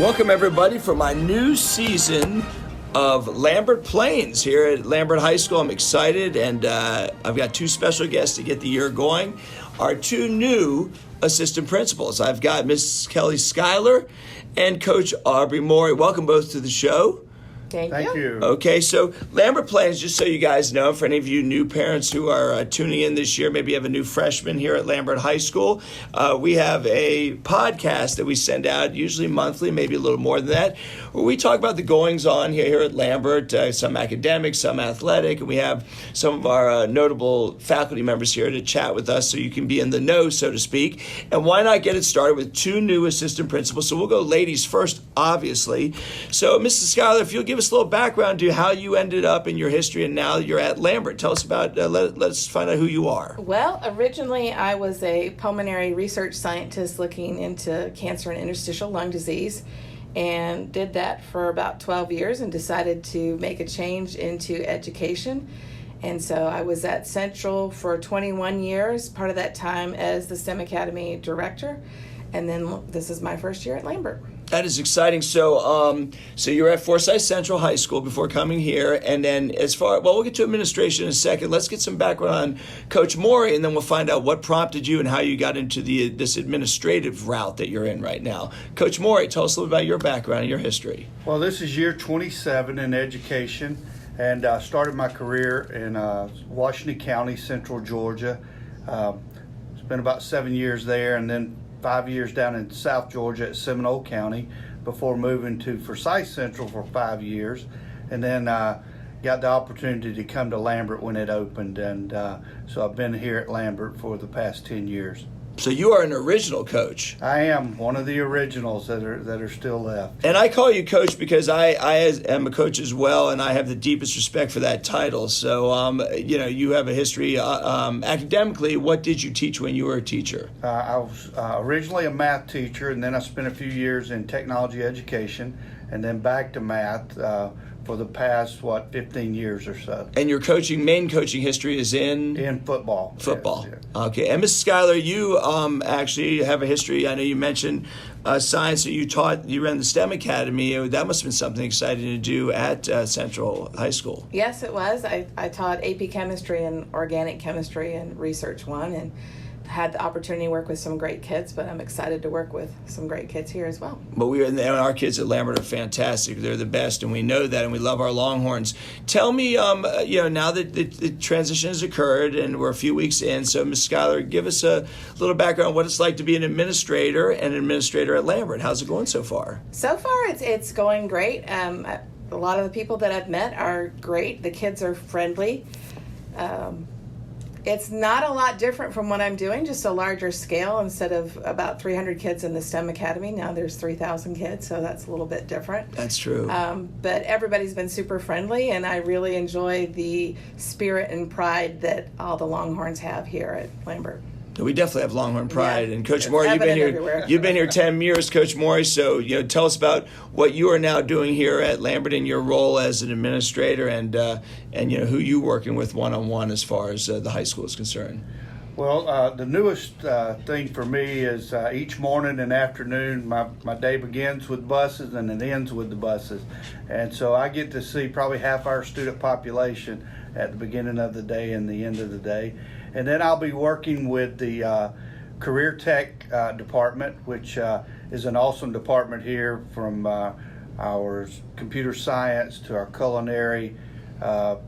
Welcome everybody for my new season of Lambert Plains here at Lambert High School. I'm excited, and I've got two special guests to get the year going. Our two new assistant principals. I've got Miss Kelli Schuyler and Coach Aubrey Moree. Welcome both to the show. Thank you. Okay, so Lambert Plains, just so you guys know, for any of you new parents who are tuning in this year, maybe you have a new freshman here at Lambert High School, we have a podcast that we send out usually monthly, maybe a little more than that, where we talk about the goings-on here at Lambert, some academic, some athletic, and we have some of our notable faculty members here to chat with us so you can be in the know, so to speak. And why not get it started with two new assistant principals? So we'll go ladies first, obviously. So, Mrs. Schuyler, if you'll give us a little background to how you ended up in your history and now you're at Lambert. Tell us about, let's find out who you are. Well, originally I was a pulmonary research scientist looking into cancer and interstitial lung disease, and did that for about 12 years and decided to make a change into education. And so I was at Central for 21 years, part of that time as the STEM Academy director, and then this is my first year at Lambert. That is exciting. So you're at Forsyth Central High School before coming here, and then we'll get to administration in a second. Let's get some background on Coach Moree, and then we'll find out what prompted you and how you got into this administrative route that you're in right now. Coach Moree, tell us a little about your background and your history. Well, this is year 27 in education, and I started my career in Washington County, Central Georgia. Spent about 7 years there, and then 5 years down in South Georgia at Seminole County before moving to Forsyth Central for 5 years, and then got the opportunity to come to Lambert when it opened, and so I've been here at Lambert for the past 10 years. So you are an original coach. I am one of the originals that are still left. And I call you coach because I am a coach as well, and I have the deepest respect for that title. So, you have a history. Academically, what did you teach when you were a teacher? I was originally a math teacher, and then I spent a few years in technology education, and then back to math for the past, 15 years or so. And your main coaching history is in football. Football. Yes. Okay. And Mrs. Schuyler, you actually have a history. I know you mentioned science, so you ran the STEM Academy. That must have been something exciting to do at Central High School. Yes, it was. I taught AP Chemistry and Organic Chemistry and Research 1, and had the opportunity to work with some great kids, but I'm excited to work with some great kids here as well. But our kids at Lambert are fantastic. They're the best, and we know that, and we love our Longhorns. Tell me, now that the transition has occurred and we're a few weeks in, so Ms. Schuyler, give us a little background on what it's like to be an administrator at Lambert. How's it going so far? So far, it's going great. A lot of the people that I've met are great. The kids are friendly. It's not a lot different from what I'm doing, just a larger scale. Instead of about 300 kids in the STEM Academy, now there's 3,000 kids, so that's a little bit different. That's true. But everybody's been super friendly, and I really enjoy the spirit and pride that all the Longhorns have here at Lambert. We definitely have Longhorn pride, yeah. And Coach It's Moree, you've been here 10 years, Coach Moree. So tell us about what you are now doing here at Lambert in your role as an administrator, and who you're working with one-on-one as far as the high school is concerned. Well, the newest thing for me is each morning and afternoon, my day begins with buses and it ends with the buses, and so I get to see probably half our student population at the beginning of the day and the end of the day. And then I'll be working with the Career Tech department, which is an awesome department here, from our computer science to our culinary. Our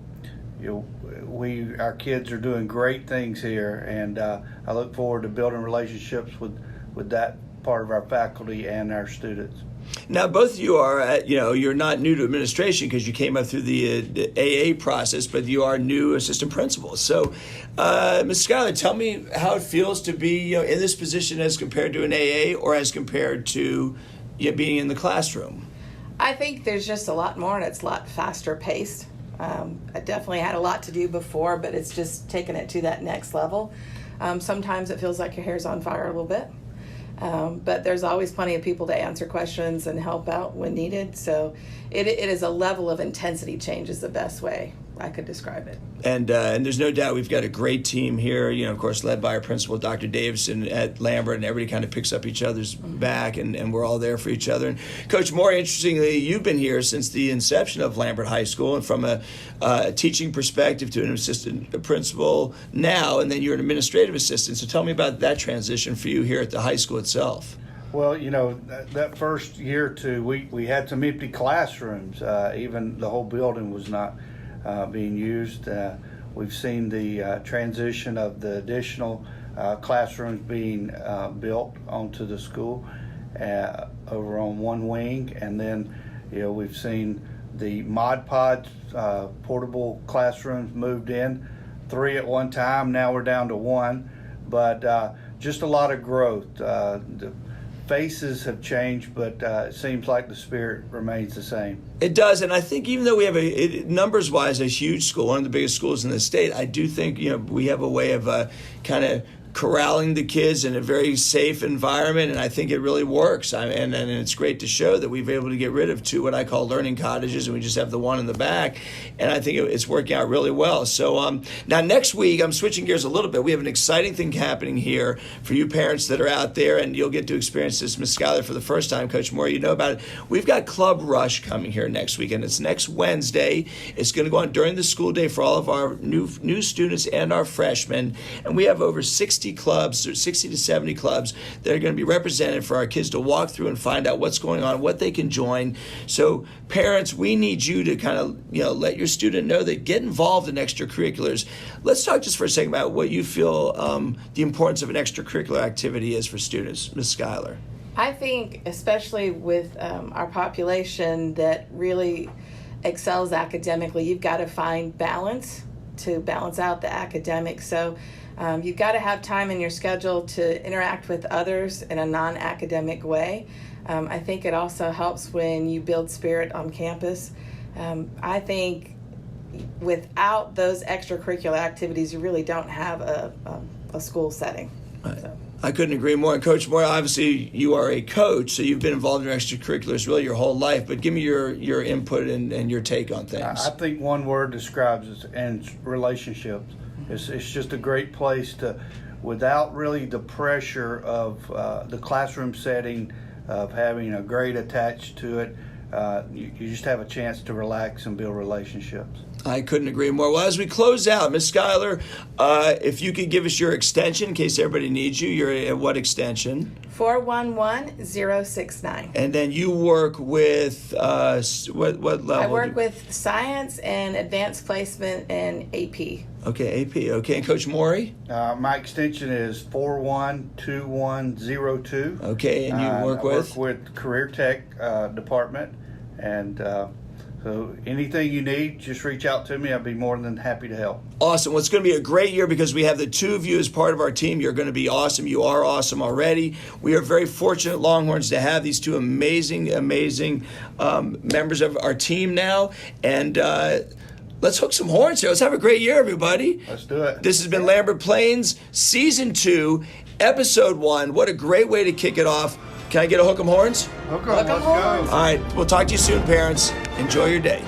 kids are doing great things here, and I look forward to building relationships with that part of our faculty and our students. Now, both of you are, you're not new to administration because you came up through the AA process, but you are new assistant principals. So, Ms. Schuyler, tell me how it feels to be in this position as compared to an AA, or as compared to being in the classroom. I think there's just a lot more, and it's a lot faster paced. I definitely had a lot to do before, but it's just taking it to that next level. Sometimes it feels like your hair's on fire a little bit. But there's always plenty of people to answer questions and help out when needed. So it is a level of intensity change is the best way I could describe it. And there's no doubt we've got a great team here, of course, led by our principal, Dr. Davison at Lambert, and everybody kind of picks up each other's back, and we're all there for each other. And Coach Moree, interestingly, you've been here since the inception of Lambert High School, and from a teaching perspective to an assistant principal now, and then you're an administrative assistant. So tell me about that transition for you here at the high school itself. Well, that first year or two, we had some empty classrooms. Even the whole building was not being used. We've seen the transition of the additional classrooms being built onto the school over on one wing, and then we've seen the Mod Pod's portable classrooms moved in, 3 at one time. Now we're down to 1, but just a lot of growth. The faces have changed, but it seems like the spirit remains the same. It does, and I think even though we have numbers-wise a huge school, one of the biggest schools in the state, I do think we have a way of kind of corralling the kids in a very safe environment, and I think it really works. And it's great to show that we've been able to get rid of 2 what I call learning cottages, and we just have the one in the back, and I think it's working out really well. So now next week, I'm switching gears a little bit. We have an exciting thing happening here for you parents that are out there, and you'll get to experience this, Miss Schuyler, for the first time. Coach Moree, you know about it. We've got Club Rush coming here next week, and it's next Wednesday. It's going to go on during the school day for all of our new students and our freshmen, and we have over 60 clubs, or 60 to 70 clubs that are going to be represented for our kids to walk through and find out what's going on, what they can join. So parents, we need you to kind of let your student know that get involved in extracurriculars. Let's talk just for a second about what you feel the importance of an extracurricular activity is for students. Ms. Schuyler. I think, especially with our population that really excels academically, you've got to find balance to balance out the academics. So you've got to have time in your schedule to interact with others in a non-academic way. I think it also helps when you build spirit on campus. I think without those extracurricular activities, you really don't have a school setting. Right. So. I couldn't agree more. And Coach Moree, obviously you are a coach, so you've been involved in extracurriculars really your whole life, but give me your input and your take on things. I think one word describes it, and relationships. It's just a great place to, without really the pressure of the classroom setting, of having a grade attached to it. You just have a chance to relax and build relationships. I couldn't agree more. Well, as we close out, Ms. Schuyler, if you could give us your extension in case everybody needs you. You're at what extension? 411069. And then you work with what level? I work with science and advanced placement and AP. Okay, AP. Okay, and Coach Moree? My extension is 412102. Okay, and you work with? I work with Career Tech department, and so anything you need, just reach out to me. I'd be more than happy to help. Awesome. Well, it's going to be a great year because we have the 2 of you as part of our team. You're going to be awesome. You are awesome already. We are very fortunate, Longhorns, to have these 2 amazing members of our team now. And let's hook some horns here. Let's have a great year, everybody. Let's do it. This has been Lambert Plains, Season 2, Episode 1. What a great way to kick it off. Can I get a hook 'em horns? Hook 'em, let's go. All right, we'll talk to you soon, parents. Enjoy your day.